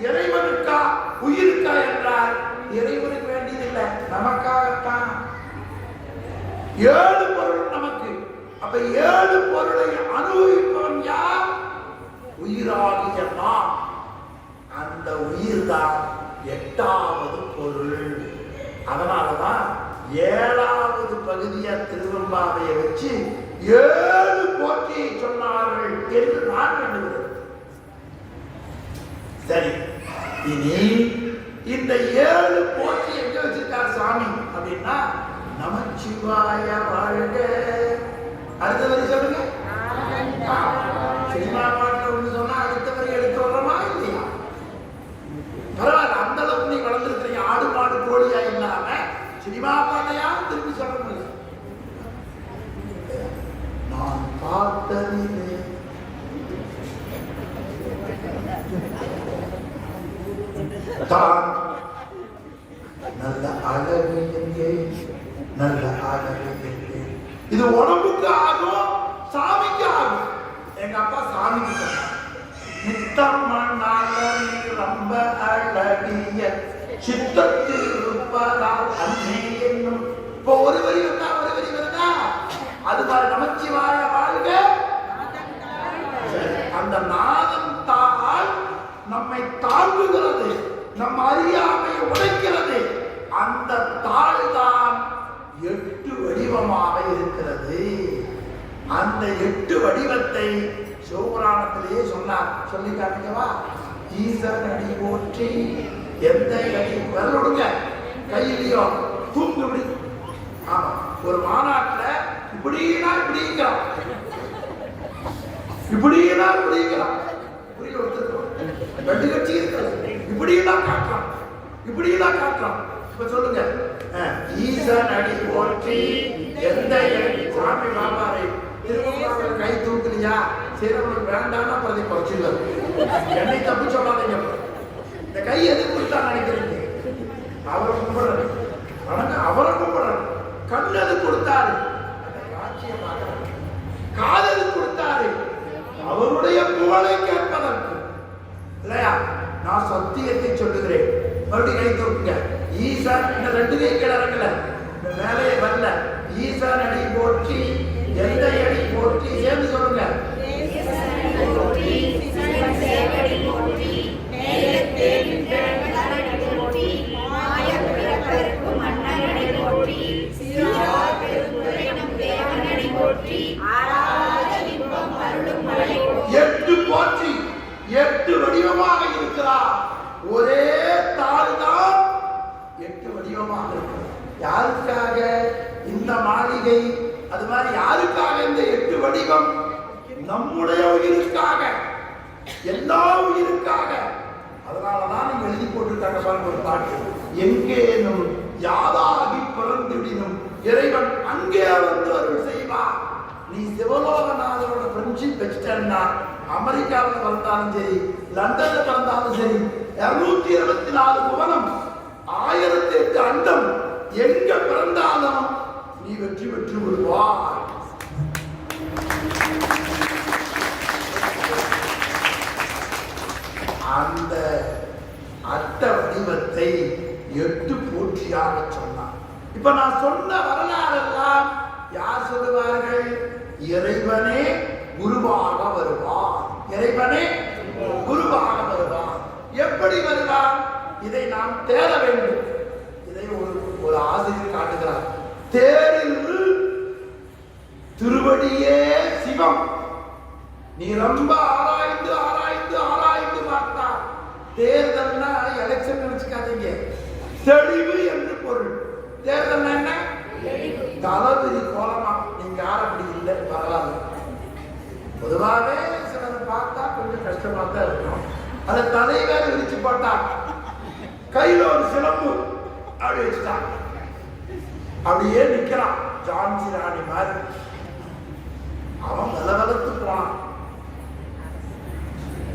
இறைவனுக்கா உயிருக்கா என்றால் இறைவனுக்கு வேண்டியதில்லை, நமக்காகத்தான். 7 பொருள் நமக்கு. அப்ப 7 பொருளை அனுபவிப்பவன் யார்? உயிராகிய நாம். அந்த உயிர் தான் 8வது பொருள். அதனாலதான் 7வது பகுதியா திருவெம்பாவையை வச்சு 7 போற்றியை சொன்னார்கள் என்று நான் கண்டுகிறேன். சரி, இனி இந்த 7 போற்றி எங்க வச்சிருக்கார் சாமி அப்படின்னா, நமச்சிவாய வாழ்க. அடுத்த வரி சொல்லுங்க. சினிமா பாட்டுல ஒண்ணு சொன்னா அடுத்த வரி எடுத்து வர்றோமா இல்லையா? பரவாயில்ல, அந்த அளவுக்கு நீ வளர்ந்துருக்கீங்க. ஆடு மாடு கோழியா இல்லாம சினிமா பாட்டையா திருப்பி சொல்ல முடியல. நான் பார்த்ததிலே தான் நல்ல அழகு எங்கே, நல்ல அழகு எங்கே. இது உடம்புக்கு ஆகும், சாமிக்கு ஆகும். எங்க அப்பா சாமிக்கு சொன்னார், நித்தம் ரொம்ப அழகிய சித்தத்தில் இருப்பதால் அன்னை என்னும். இப்போ ஒரு வரி வந்தா ஒரு வரி வருதா? அது மாதிரி நமச்சிவாய வாழ்க. அந்த நாதம் தாள் நம்மை தாங்குகிறது, நம் அறியாமையை உடைக்கிறது. அந்த தாள் தான் 8 வடிவமாக இருக்கிறது. அந்த 8 வடிவத்தை சிவபுராணத்திலேயே சொன்னார். சொல்லி காட்டுங்கவா? ஈசன் அடி போற்றி எந்த அடி வரலுடுங்க கையிலையோ தூங்கு இப்படி. ஆமா, ஒரு மாநாட்டுல இப்படின்னா இப்படிங்கிறான், இப்படின்னா இப்படிங்கிறான். புரியல? ஒருத்தருக்கும் 2 கட்சி இருக்கிறது. இப்படியெல்லாம் காட்டுறான், இப்படியெல்லாம் காட்டுறான். இப்ப சொல்லுங்க, ஈசன் அடி போற்றி எந்த சாமி பாபாரை திருவள்ளுவர் கை தூக்கலையா? சரி, உங்களுக்கு வேண்டாம்னா பிரதி குறைச்சில்ல. என்னை தப்பு சொல்லாதீங்க. இந்த கை எது கொடுத்தா நினைக்கிறீங்க? அவரை கும்பிடுறது, அவரை கும்பிடுறது. கண் எது கொடுத்தாரு? அந்த காட்சியை பார்க்கறது. காது எது கொடுத்தாரு? அவருடைய புகழை கேட்பதற்கு. இல்லையா? நான் சத்தியத்தை சொல்லுகிறேன். மறுபடியும் கை தூக்குங்க. ஈசான் இந்த 2 கை கிடக்கல, இந்த மேலே வரல. ஈசான் அடி போற்றி, எந்த அடி போற்றி, சேர்ந்து சொல்லுங்க. எட்டு போற்றி, 8 வடிவமாக இருக்கிறார். ஒரே தாள் தான் 8 வடிவமாக இருக்கிறார். யாருக்காக இந்த மாளிகை? அது மாதிரி யாருக்காக இந்த 8 வடிவம்? நம்முடைய உயிருக்காக, எல்லா உயிருக்காக. அதனாலதான் நீங்க எழுதி போட்டிருக்காங்க பாருங்க ஒரு பாட்டு. எங்கேனும் யாதாகி பிறந்திடினும் இறைவன் அங்கே வந்து அருள் செய்வார். நீ சிவலோகநாதரோட ஃப்ரெண்ட்ஷிப் வச்சுட்டா அமெரிக்காவில் பிறந்தாலும் சரி, லண்டன்ல பிறந்தாலும் சரி, 224 புவனம், 1008 அண்டம், எங்க பிறந்தாலும் நீ வெற்றி பெற்று விடுவார். அந்த அட்ட வடிவத்தை 8 போற்றியாக சொன்னார். இப்ப நான் சொன்ன வரலாறு எல்லாம் யார் சொல்லுவார்கள்? இறைவனே குருவாக வருவார். இறைவனே குருவாக வருவார். எப்படி வருவார்? இதை நாம் தேட வேண்டும். இதை ஒரு ஆசிரியர் காட்டுகிறார். தேரில் திருவடியே சிவம். நீ ரொம்ப ஆராய்ந்து ஆராய்ந்து ஆராய்ந்து பார்த்தா, தேர்தல்னா எலெக்ஷன் நினைச்சுக்காதீங்க, தெளிவு என்று பொருள். தேர்தல் என்ன? தளபதி கோலமா. நீங்க யார் அப்படி இல்லை, வரலாறு. பொதுவாகவே சிலரை பார்த்தா கொஞ்சம் கஷ்டமா தான் இருக்கும். அதை தலைவர் விரிச்சு போட்டா, கையில ஒரு சிலம்பு அப்படி வச்சுட்டான், அப்படியே நிக்கிறான் ஜான்சி ராணி மாதிரி. அவன் வளவளத்து போனான்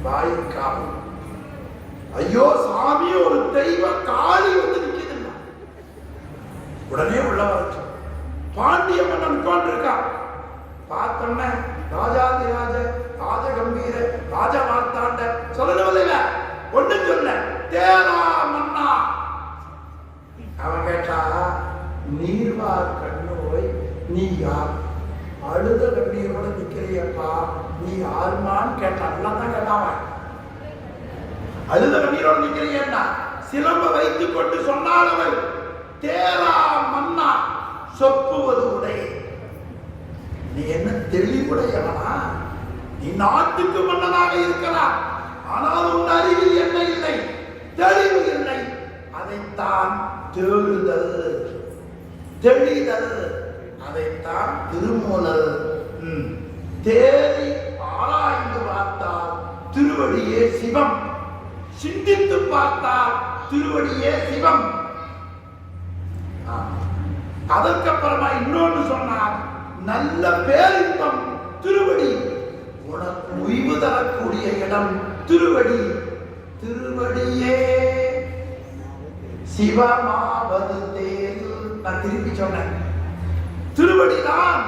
வாய்க்கால். ஐயோ சாமி, ஒரு தெய்வ காளி வந்து நிக்குது. உடனே உள்ள வரச்சு. பாண்டிய மன்னன் உட்கார்ந்திருக்கான். பார்த்தோன்ன ராஜாதிராஜ ராஜ கம்பீர ராஜ மார்த்தாண்ட சொல்லல, ஒண்ணு சொல்ல, தேரா மன்னா. அவன் கேட்டா, நீர்வார் கண்ணோய், நீ யார்? அழுத கண்ணீரோட நிக்கிறியப்பா, நீ யாருமான்னு கேட்டான். தான் கேட்டாவன், அழுத கண்ணீரோட நிக்கிறியன்னா சிலம்ப வைத்துக் கொண்டு சொன்னானவள், தேரா மன்னா சொப்புவது உடை. நீ என்ன தெளிவுடையவனா? நீ நாட்டுக்கு மன்னனாக இருக்கலாம், ஆனால் உன் அறிவில் என்ன இல்லை, தெளிவு இல்லை. அதைத்தான் தேடுதல், தெளிதல். அதைத்தான் திருமூலர் தேடி ஆராய்ந்து பார்த்தால் திருவடியே சிவம், சிந்தித்து பார்த்தால் திருவடியே சிவம். அதற்கப்புறமா இன்னொன்று சொன்னார், நல்ல பேரின்பம் திருவடி. உனக்கு உய்வு தரக்கூடிய இடம் திருவடி. திருவடியே சிவமாவது தேல். நான் திருப்பி சொன்னேன், திருவடிதான்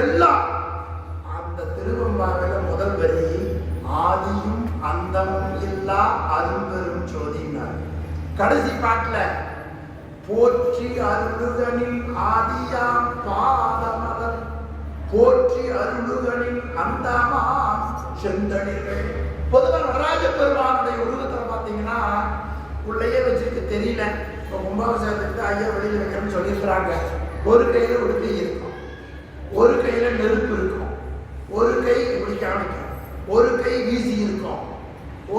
எல்லாம். அந்த திருவம்பாவில முதல் வரி, ஆதியும் அந்தமும் இல்லா அரும்பெரும் ஜோதினார். கடைசி பாட்டுல, போற்றி அருளுகனில் ஆதியாம் பாதமலர், போற்றி அருளுகனில் அந்தமாம் செந்தளிர்கள். பொதுவாக நடராஜ பெருமானுடைய உருவத்தில் பார்த்தீங்கன்னா உள்ளேயே வச்சிருக்க தெரியல. இப்போ கும்பாபிஷேகத்துக்கு ஐயா வெளியில் வைக்கிறேன்னு சொல்லியிருக்கிறாங்க. ஒரு கையில உடுக்கை இருக்கும், ஒரு கையில நெருப்பு இருக்கும், ஒரு கை இப்படி காமிக்கும், ஒரு கை வீசி இருக்கும்,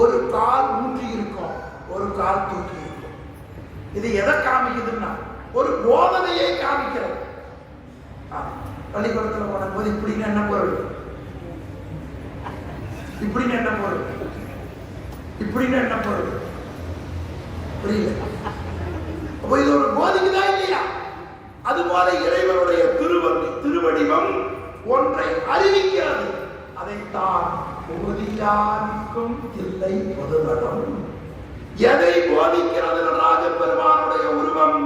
ஒரு கால் ஊன்றி இருக்கும், ஒரு கால் தூக்கி இருக்கும். இது எதை காமிக்குதுன்னா ஒரு போதனையை காமிக்கிறது. பள்ளிக்கூடத்தில் போன போது இப்படின்னு என்ன பொருள், இப்படின்னு என்ன பொருள், இப்படின்னு என்ன பொருள் புரியல. அப்போ இது ஒரு போதிக்குதான் இல்லையா? அதுபோல இறைவனுடைய திருவடிவம் ஒன்றை அறிவிக்கிறது. அதைத்தான் உறுதியானிக்கும் இல்லை பொதுநடம். எதை போதிக்கிறது நடராஜ பெருமானுடைய உருவம்?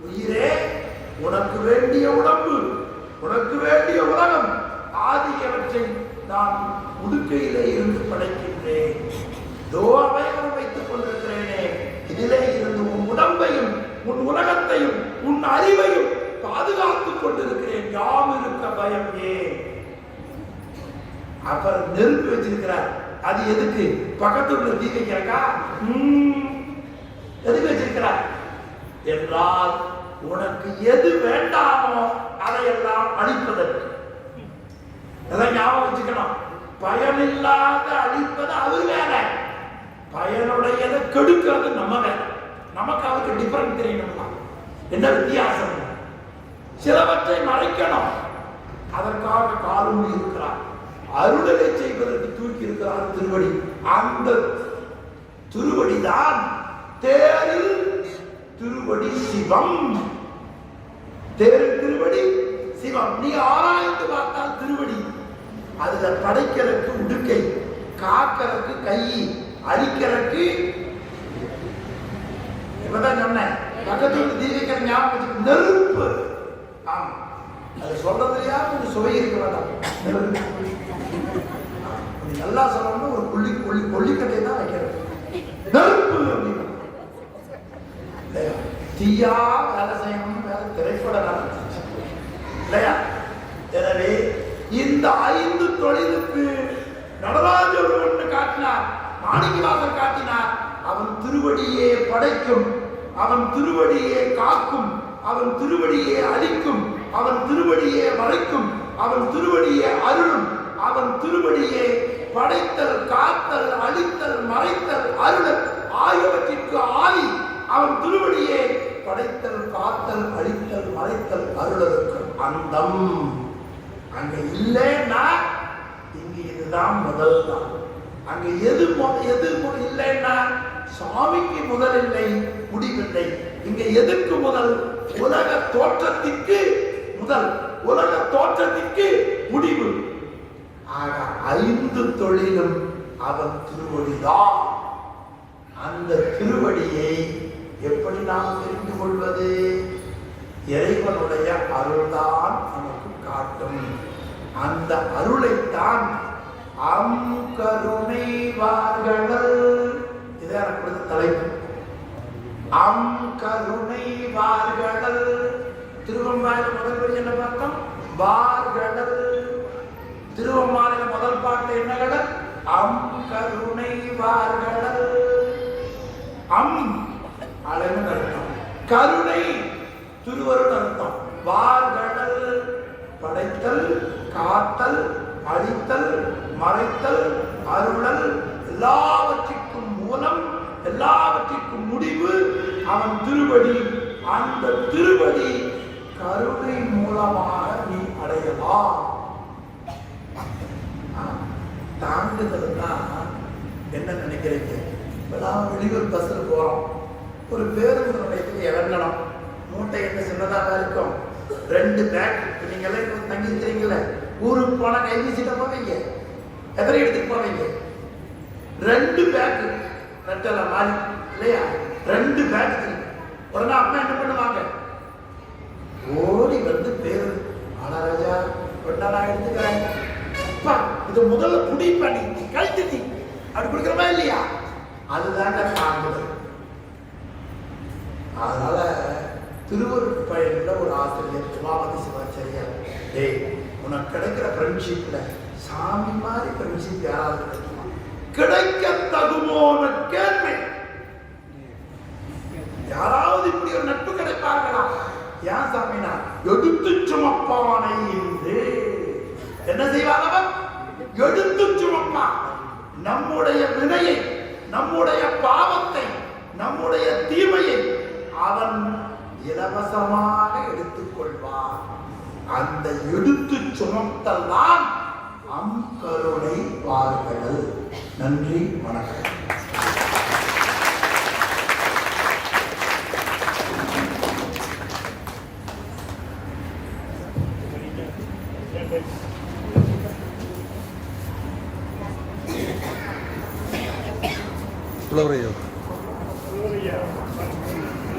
உயிரே, உனக்கு வேண்டிய உடம்பு, உனக்கு வேண்டிய உலகம் ஆகியவற்றை நான் உடுக்கையிலே இருந்து படைக்கின்றேன். அவயவம் வைத்துக் கொண்டிருக்கிறேனே, இதிலே இருந்து உன் உடம்பையும் உன் உலகத்தையும் உன் அறிவையும் பாதுகாத்துக் கொண்டிருக்கிறேன். யாம் இருக்க பயம் ஏன்? அப்புறம் நெருப்பு வச்சிருக்கிறார். அது எதுக்கு? பக்கத்துல உள்ள தீ வைக்கிறக்கா? எதுக்கு வச்சிருக்கிறார் என்றால், உனக்கு எது வேண்டாமோ அதையெல்லாம் அழிப்பதற்கு. அதான் ஞாபகம் வச்சுக்கணும். பயனில்லாத அழிப்பது அது வேற, பயனுடையதை கெடுக்கிறது நம்ம வேற. நமக்கு அதுக்கு டிஃபரண்ட் தெரியணும்னா என்ன வித்தியாசம்? சிலவற்றை மறைக்கணும், அதற்காக காலூரி இருக்கிறார். அருளை செய்வதற்கு தூக்கி இருக்கிறார் திருவடி. அந்த திருவடிதான் தேரில் திருவடி சிவம். தேரில் திருவடி சிவம். நீ ஆராய்ந்து பார்த்தால் திருவடி. அதுல படைக்கிறதுக்கு உடுக்கை, காக்கிறதுக்கு கை, அழிக்கிறதுக்கு இப்பதான் சொன்னேன். பக்கத்துல தீவிக்கிற ஞாபகம் நெருப்பு. ஆமா, அது சொல்றதுலயா கொஞ்சம் சுவை இருக்க வேண்டாம். நல்லா சொல்லணும். ஒரு கொல்லிக்கட்டை தான் வைக்கிறது நெருப்பு அப்படின்னு. தீயா வேலை செய்யணும், வேலை திரைப்பட இல்லையா? எனவே இந்த 5 தொழிலுக்கு நடராஜர் ஒன்று காட்டினார், மாணிக்கவாசர் காட்டினார். அவன் திருவடியே படைக்கும், அவன் திருவடியே காக்கும், அவன் திருவடியே அழிக்கும், அவன் திருவடியே மறைக்கும், அவன் திருவடியே அருளும், அவன் திருவடியே படைத்தல், காத்தல், அழித்தல், மறைத்தல், அருளல் ஆகியவற்றிற்கு ஆதி. அவன் திருவடியே படைத்தல், காத்தல், அழித்தல், மறைத்தல், அருளலுக்கு அந்தம். அங்க இல்லைன்னா இங்க இதுதான் முதல் தான். அங்க எது இல்லைன்னா சுவாமிக்கு முதல் இல்லை, முடிவில்லை. இங்க எதுக்கு முதல்? உலக தோற்றத்திற்கு முதல், உலக தோற்றத்திற்கு முடிவு. ஆக 5 தொழிலும் அவன் திருவடிதான். அந்த திருவடியை எப்படி நாம் தெரிந்து கொள்வது? இறைவனுடைய அருள்தான் நமக்கு காட்டும். அந்த அருளைத்தான் கருணை வார்கடல், இது எனக்கு தலைப்பு. கருணை வார்கடல். திருவம்பாயில முதல் வரி என்ன பார்த்தோம்? வார்கடல். திருவம்பாயில முதல் பாட்டு என்ன கடல்? கருணை வார்கடல். அழகு அர்த்தம், கருணை திருவருள் அர்த்தம். வார்கடல் படைத்தல், காத்தல், அழித்தல், மறைத்தல், அருளல் எல்லாவற்றிற்கும் மூலம், எல்லாவற்றிற்கும் முடிவு அவன் திருவடி. அந்த திருவடி கருணை மூலமாக நீ அடையலாம். தாண்டுதல்னா என்ன நினைக்கிறீங்க? இப்பதான் வெளியூர் பஸ்ல போறோம், ஒரு பேருந்து நிலையத்தில் இறங்கணும். மூட்டை என்ன சின்னதாக இருக்கும், 2 பேக். நீங்க எல்லாம் தங்கி இருக்கிறீங்களே, ஊருக்கு போனா கை வீசிட்டு போவீங்க, எத்தனை எடுத்துட்டு போவீங்க? 2 பேக் நட்டல மாதிரி இல்லையா? 2 பேக். உடனே அம்மா என்ன பண்ணுவாங்க? ஓடி வந்து பேரு, ஆனா ராஜா கொண்டா நான் எடுத்துக்கிறேன், அப்பா இது முதல்ல புடி பண்ணி கழித்து அப்படி கொடுக்குறமா இல்லையா? அதுதாங்க தாங்குதல். அதனால திருவருட் பயன்ல ஒரு ஆசிரியர் சுவாமதி சிவாச்சாரியார், டேய் உனக்கு கிடைக்கிற ஃப்ரெண்ட்ஷிப்ல சாமி மாதிரி ஃப்ரெண்ட்ஷிப் யாராவது கிடைக்குமா? கிடைக்க தகுமோ கேள்வி. யாராவது இப்படி ஒரு நட்பு கிடைப்பார்களா? ஏன் சாமினா எடுத்து சுமப்பானை என்று என்ன செய்வார் அவர்? எடுத்து சுமப்பான். நம்முடைய வினையை, நம்முடைய பாவத்தை, நம்முடைய தீமையை அவன் இலவசமாக எடுத்துக் கொள்வான். அந்த எடுத்து சுமத்தல் தான் கருணை வார்கடல். நன்றி, வணக்கம். புலவரையோ